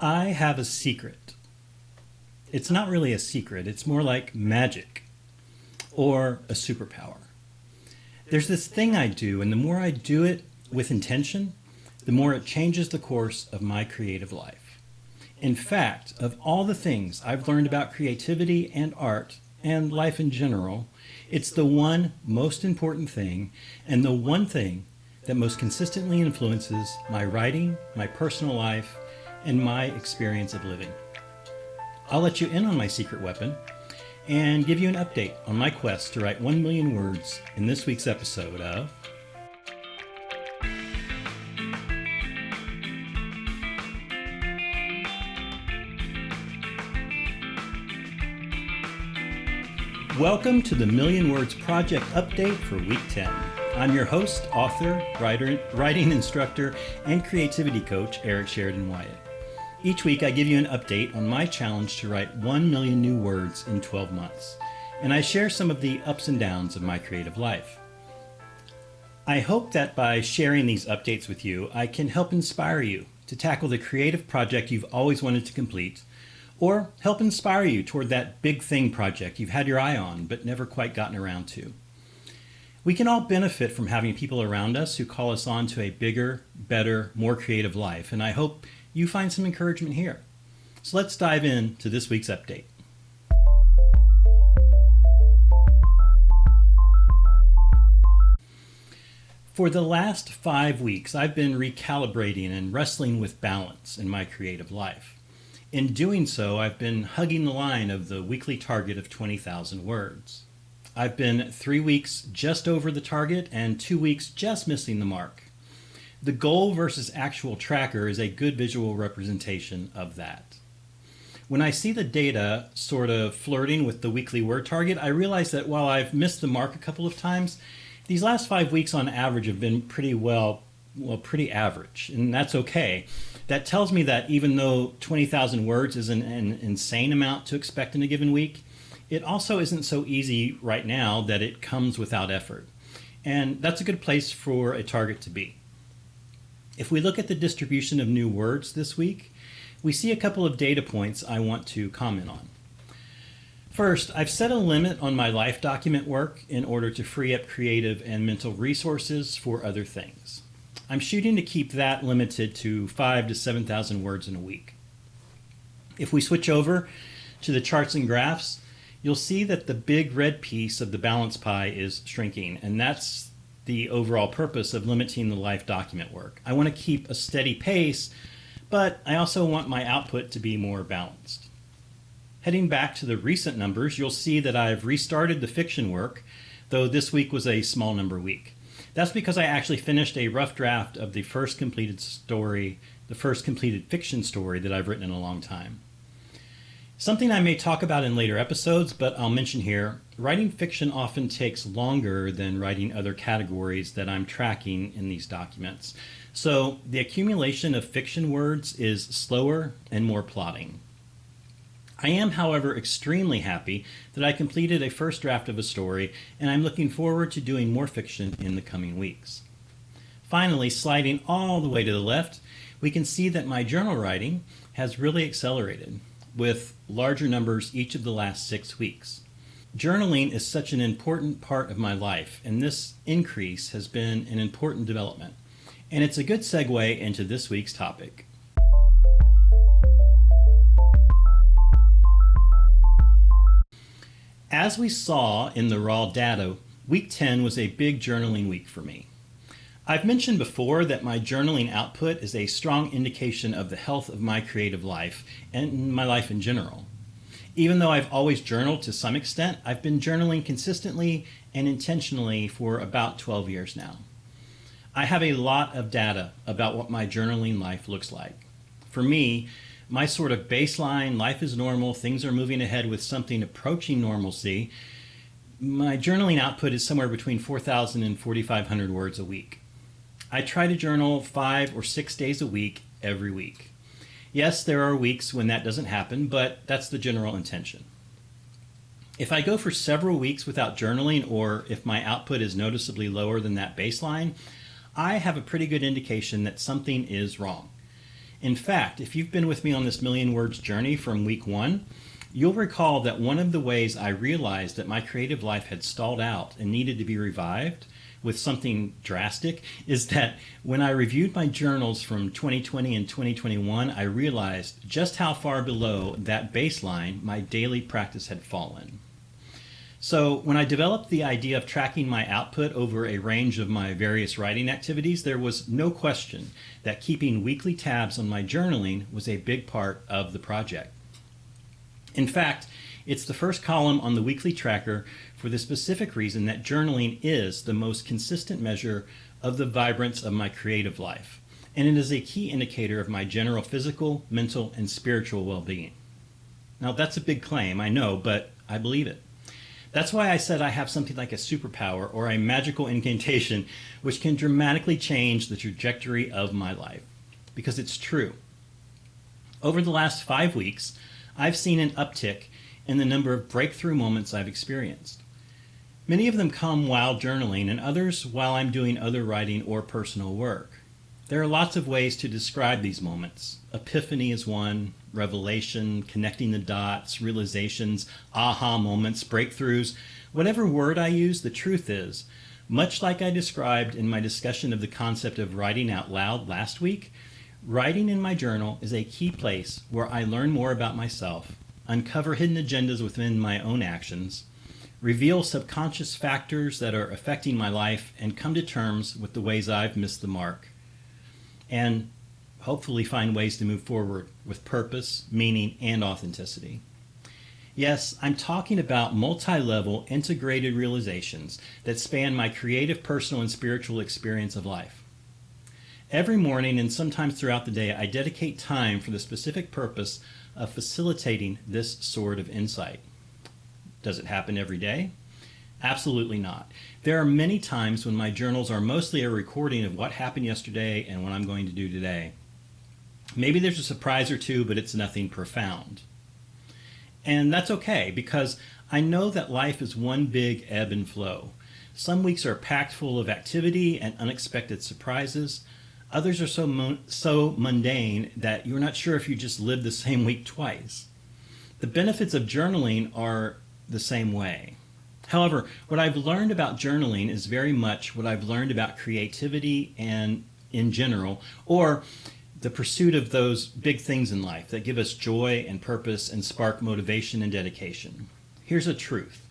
I have a secret. It's not really a secret, it's more like magic or a superpower. There's this thing I do, and the more I do it with intention, the more it changes the course of my creative life. In fact, of all the things I've learned about creativity and art and life in general, it's the one most important thing and the one thing that most consistently influences my writing, my personal life, and my experience of living. I'll let you in on my secret weapon and give you an update on my quest to write 1 million words in this week's episode of Welcome to the Million Words Project update for week 10. I'm your host, author, writing instructor, and creativity coach, Eric Sheridan Wyatt. Each week I give you an update on my challenge to write 1 million new words in 12 months, and I share some of the ups and downs of my creative life. I hope that by sharing these updates with you, I can help inspire you to tackle the creative project you've always wanted to complete, or help inspire you toward that big thing project you've had your eye on but never quite gotten around to. We can all benefit from having people around us who call us on to a bigger, better, more creative life, and I hope you find some encouragement here. So let's dive into this week's update. For the last 5 weeks, I've been recalibrating and wrestling with balance in my creative life. In doing so, I've been hugging the line of the weekly target of 20,000 words. I've been 3 weeks just over the target and 2 weeks just missing the mark. The goal versus actual tracker is a good visual representation of that. When I see the data sort of flirting with the weekly word target, I realize that while I've missed the mark a couple of times, these last 5 weeks on average have been pretty average, and that's okay. That tells me that even though 20,000 words is an insane amount to expect in a given week, it also isn't so easy right now that it comes without effort. And that's a good place for a target to be. If we look at the distribution of new words this week, we see a couple of data points I want to comment on. First, I've set a limit on my life document work in order to free up creative and mental resources for other things. I'm shooting to keep that limited to 5,000 to 7,000 words in a week. If we switch over to the charts and graphs, you'll see that the big red piece of the balance pie is shrinking, and that's the overall purpose of limiting the life document work. I want to keep a steady pace, but I also want my output to be more balanced. Heading back to the recent numbers, you'll see that I've restarted the fiction work, though this week was a small number week. That's because I actually finished a rough draft of the first completed fiction story that I've written in a long time. Something I may talk about in later episodes, but I'll mention here, writing fiction often takes longer than writing other categories that I'm tracking in these documents. So the accumulation of fiction words is slower and more plodding. I am, however, extremely happy that I completed a first draft of a story, and I'm looking forward to doing more fiction in the coming weeks. Finally, sliding all the way to the left, we can see that my journal writing has really accelerated, with larger numbers each of the last 6 weeks. Journaling is such an important part of my life, and this increase has been an important development. And it's a good segue into this week's topic. As we saw in the raw data, week 10 was a big journaling week for me. I've mentioned before that my journaling output is a strong indication of the health of my creative life and my life in general. Even though I've always journaled to some extent, I've been journaling consistently and intentionally for about 12 years now. I have a lot of data about what my journaling life looks like. For me, my sort of baseline, life is normal, things are moving ahead with something approaching normalcy, my journaling output is somewhere between 4,000 and 4,500 words a week. I try to journal 5 or 6 days a week, every week. Yes, there are weeks when that doesn't happen, but that's the general intention. If I go for several weeks without journaling, or if my output is noticeably lower than that baseline, I have a pretty good indication that something is wrong. In fact, if you've been with me on this million words journey from week one, you'll recall that one of the ways I realized that my creative life had stalled out and needed to be revived with something drastic is that when I reviewed my journals from 2020 and 2021, I realized just how far below that baseline my daily practice had fallen. So when I developed the idea of tracking my output over a range of my various writing activities, there was no question that keeping weekly tabs on my journaling was a big part of the project. In fact, it's the first column on the weekly tracker for the specific reason that journaling is the most consistent measure of the vibrance of my creative life, and it is a key indicator of my general physical, mental, and spiritual well-being. Now, that's a big claim, I know, but I believe it. That's why I said I have something like a superpower or a magical incantation which can dramatically change the trajectory of my life, because it's true. Over the last 5 weeks, I've seen an uptick in the number of breakthrough moments I've experienced. Many of them come while journaling and others while I'm doing other writing or personal work. There are lots of ways to describe these moments. Epiphany is one, revelation, connecting the dots, realizations, aha moments, breakthroughs. Whatever word I use, the truth is, much like I described in my discussion of the concept of writing out loud last week, writing in my journal is a key place where I learn more about myself, uncover hidden agendas within my own actions, reveal subconscious factors that are affecting my life, and come to terms with the ways I've missed the mark. And hopefully find ways to move forward with purpose, meaning, and authenticity. Yes, I'm talking about multi-level integrated realizations that span my creative, personal, and spiritual experience of life. Every morning and sometimes throughout the day, I dedicate time for the specific purpose of facilitating this sort of insight. Does it happen every day? Absolutely not. There are many times when my journals are mostly a recording of what happened yesterday and what I'm going to do today. Maybe there's a surprise or two, but it's nothing profound. And that's okay, because I know that life is one big ebb and flow. Some weeks are packed full of activity and unexpected surprises. Others are so mundane that you're not sure if you just lived the same week twice. The benefits of journaling are the same way. However, what I've learned about journaling is very much what I've learned about creativity and in general, or the pursuit of those big things in life that give us joy and purpose and spark motivation and dedication. Here's a truth.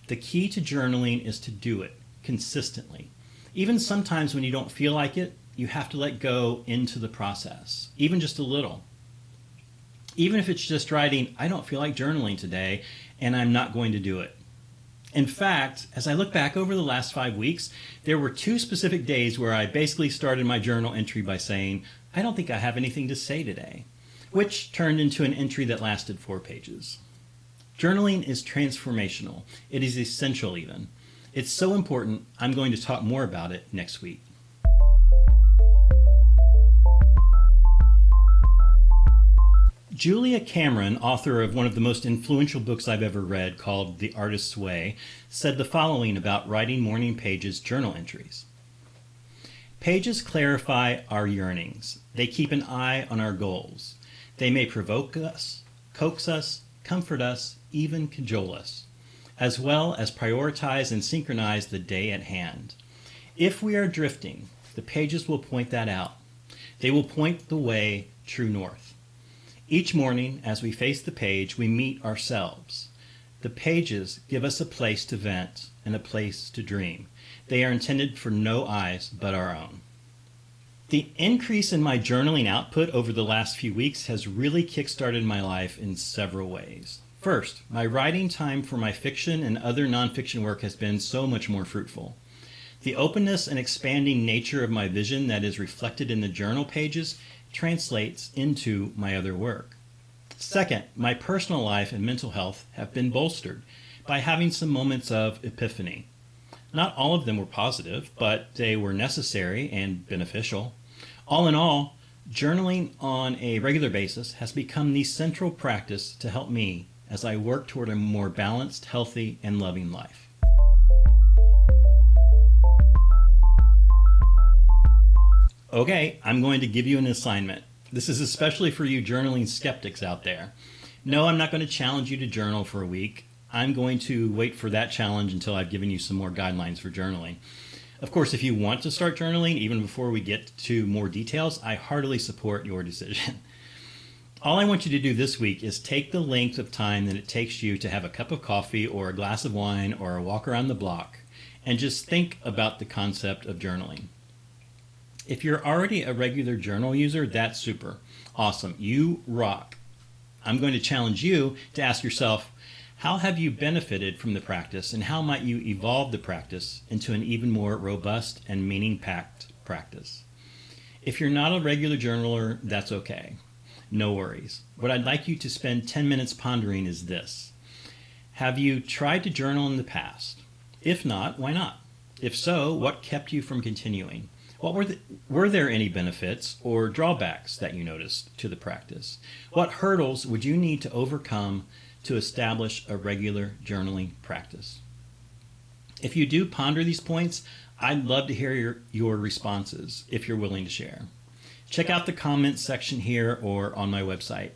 The key to journaling is to do it consistently. Even sometimes when you don't feel like it, you have to let go into the process, even just a little. Even if it's just writing, I don't feel like journaling today, and I'm not going to do it. In fact, as I look back over the last 5 weeks, there were 2 specific days where I basically started my journal entry by saying, I don't think I have anything to say today, which turned into an entry that lasted 4 pages. Journaling is transformational. It is essential even. It's so important, I'm going to talk more about it next week. Julia Cameron, author of one of the most influential books I've ever read called The Artist's Way, said the following about writing morning pages journal entries. Pages clarify our yearnings. They keep an eye on our goals. They may provoke us, coax us, comfort us, even cajole us, as well as prioritize and synchronize the day at hand. If we are drifting, the pages will point that out. They will point the way true north. Each morning, as we face the page, we meet ourselves. The pages give us a place to vent and a place to dream. They are intended for no eyes but our own. The increase in my journaling output over the last few weeks has really kickstarted my life in several ways. First, my writing time for my fiction and other nonfiction work has been so much more fruitful. The openness and expanding nature of my vision that is reflected in the journal pages translates into my other work. Second, my personal life and mental health have been bolstered by having some moments of epiphany. Not all of them were positive, but they were necessary and beneficial. All in all, journaling on a regular basis has become the central practice to help me as I work toward a more balanced, healthy, and loving life. Okay, I'm going to give you an assignment. This is especially for you journaling skeptics out there. No, I'm not going to challenge you to journal for a week. I'm going to wait for that challenge until I've given you some more guidelines for journaling. Of course, if you want to start journaling, even before we get to more details, I heartily support your decision. All I want you to do this week is take the length of time that it takes you to have a cup of coffee or a glass of wine or a walk around the block and just think about the concept of journaling. If you're already a regular journal user, that's super. Awesome. You rock. I'm going to challenge you to ask yourself, how have you benefited from the practice and how might you evolve the practice into an even more robust and meaning-packed practice? If you're not a regular journaler, that's okay. No worries. What I'd like you to spend 10 minutes pondering is this. Have you tried to journal in the past? If not, why not? If so, what kept you from continuing? Were there any benefits or drawbacks that you noticed to the practice? What hurdles would you need to overcome to establish a regular journaling practice? If you do ponder these points, I'd love to hear your responses if you're willing to share. Check out the comments section here or on my website.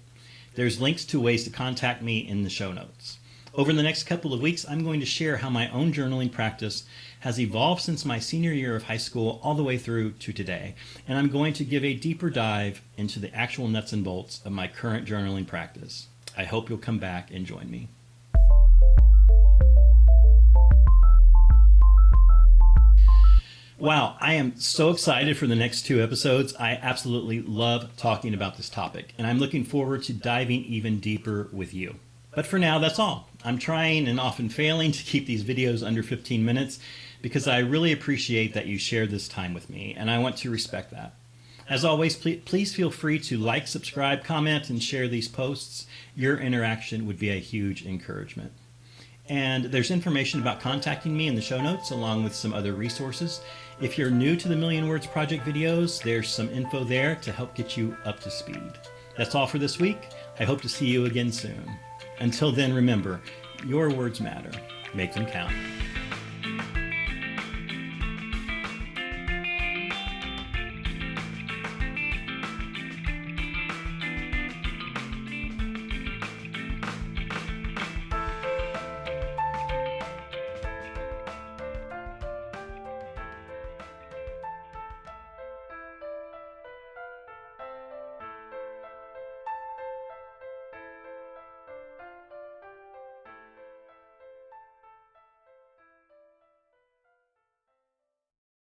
There's links to ways to contact me in the show notes. Over the next couple of weeks, I'm going to share how my own journaling practice has evolved since my senior year of high school all the way through to today. And I'm going to give a deeper dive into the actual nuts and bolts of my current journaling practice. I hope you'll come back and join me. Wow, I am so excited for the next 2 episodes. I absolutely love talking about this topic, and I'm looking forward to diving even deeper with you. But for now, that's all. I'm trying and often failing to keep these videos under 15 minutes because I really appreciate that you share this time with me, and I want to respect that. As always, please feel free to like, subscribe, comment, and share these posts. Your interaction would be a huge encouragement. And there's information about contacting me in the show notes, along with some other resources. If you're new to the Million Words Project videos, there's some info there to help get you up to speed. That's all for this week. I hope to see you again soon. Until then, remember, your words matter. Make them count.